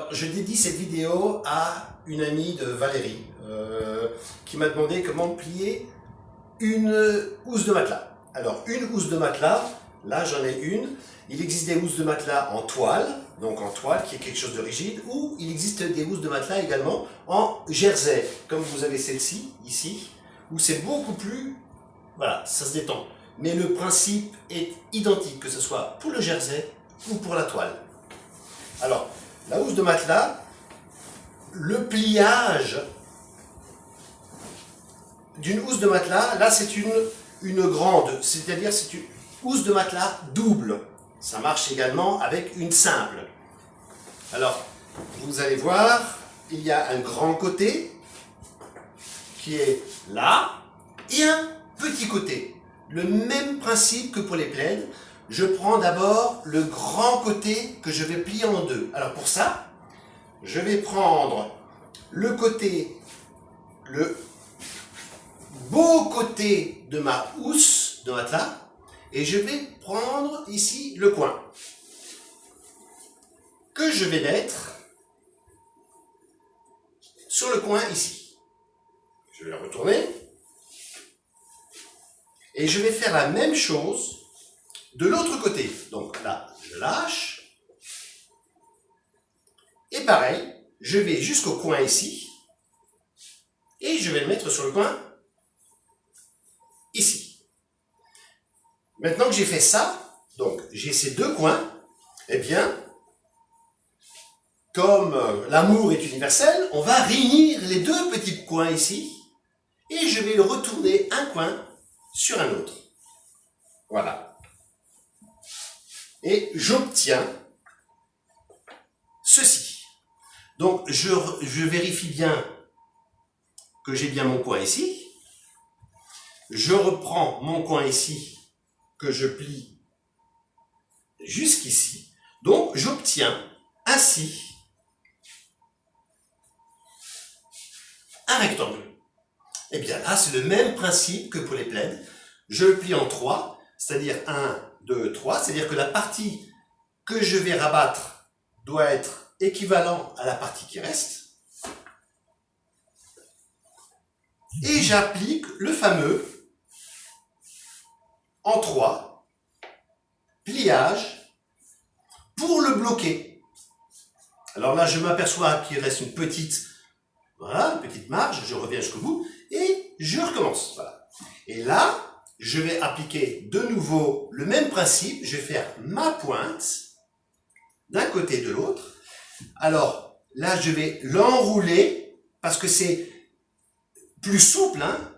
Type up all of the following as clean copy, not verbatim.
Alors, je dédie cette vidéo à une amie de Valérie qui m'a demandé comment plier une housse de matelas. Alors, une housse de matelas, là j'en ai une. Il existe des housses de matelas en toile, donc en toile qui est quelque chose de rigide, ou il existe des housses de matelas également en jersey, comme vous avez celle-ci, ici, où c'est beaucoup plus, voilà, ça se détend. Mais le principe est identique, que ce soit pour le jersey ou pour la toile. Alors, la housse de matelas, le pliage d'une housse de matelas, là c'est une grande, c'est-à-dire c'est une housse de matelas double. Ça marche également avec une simple. Alors, vous allez voir, il y a un grand côté qui est là et un petit côté. Le même principe que pour les plaids. Je prends d'abord le grand côté que je vais plier en deux. Alors pour ça, je vais prendre le côté, le beau côté de ma housse de matelas et je vais prendre ici le coin que je vais mettre sur le coin ici. Je vais le retourner et je vais faire la même chose de l'autre côté. Donc là, je lâche. Et pareil, je vais jusqu'au coin ici. Et je vais le mettre sur le coin ici. Maintenant que j'ai fait ça, donc j'ai ces deux coins, eh bien, comme l'amour est universel, on va réunir les deux petits coins ici. Et je vais le retourner un coin sur un autre. Voilà. Et j'obtiens ceci. Donc, je vérifie bien que j'ai bien mon coin ici. Je reprends mon coin ici, que je plie jusqu'ici. Donc, j'obtiens ainsi un rectangle. Et bien là, c'est le même principe que pour les plaids. Je le plie en trois, c'est-à-dire 1, 2, 3, c'est-à-dire que la partie que je vais rabattre doit être équivalent à la partie qui reste. Et j'applique le fameux en 3 pliage pour le bloquer. Alors là, je m'aperçois qu'il reste une petite, voilà, une petite marge, je reviens jusqu'au bout et je recommence. Voilà. Et là, je vais appliquer de nouveau le même principe. Je vais faire ma pointe d'un côté et de l'autre. Alors là, je vais l'enrouler parce que c'est plus souple, hein,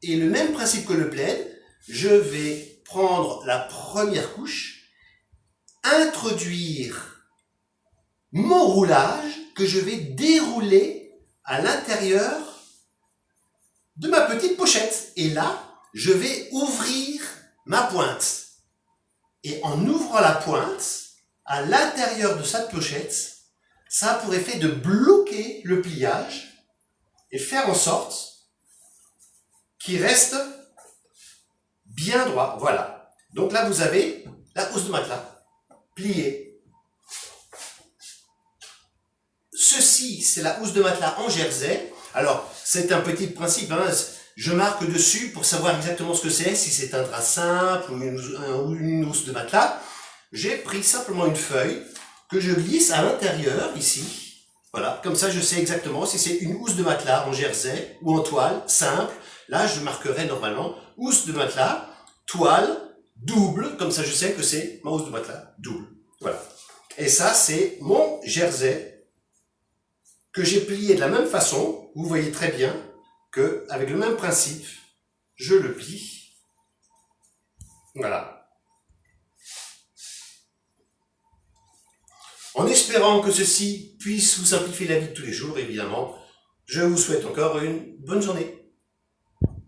et le même principe que le plaid. Je vais prendre la première couche, introduire mon roulage que je vais dérouler à l'intérieur de ma petite pochette. Et là, je vais ouvrir ma pointe. Et en ouvrant la pointe, à l'intérieur de cette pochette, ça a pour effet de bloquer le pliage et faire en sorte qu'il reste bien droit. Voilà. Donc là, vous avez la housse de matelas pliée. Ceci, c'est la housse de matelas en jersey. Alors, c'est un petit principe, hein. Je marque dessus pour savoir exactement ce que c'est, si c'est un drap simple ou une housse de matelas. J'ai pris simplement une feuille que je glisse à l'intérieur, ici. Voilà, comme ça je sais exactement si c'est une housse de matelas en jersey ou en toile, simple. Là, je marquerai normalement housse de matelas, toile, double, comme ça je sais que c'est ma housse de matelas double. Voilà. Et ça, c'est mon jersey que j'ai plié de la même façon. Vous voyez très bien que, avec le même principe, je le plie. Voilà. En espérant que ceci puisse vous simplifier la vie de tous les jours, évidemment, je vous souhaite encore une bonne journée.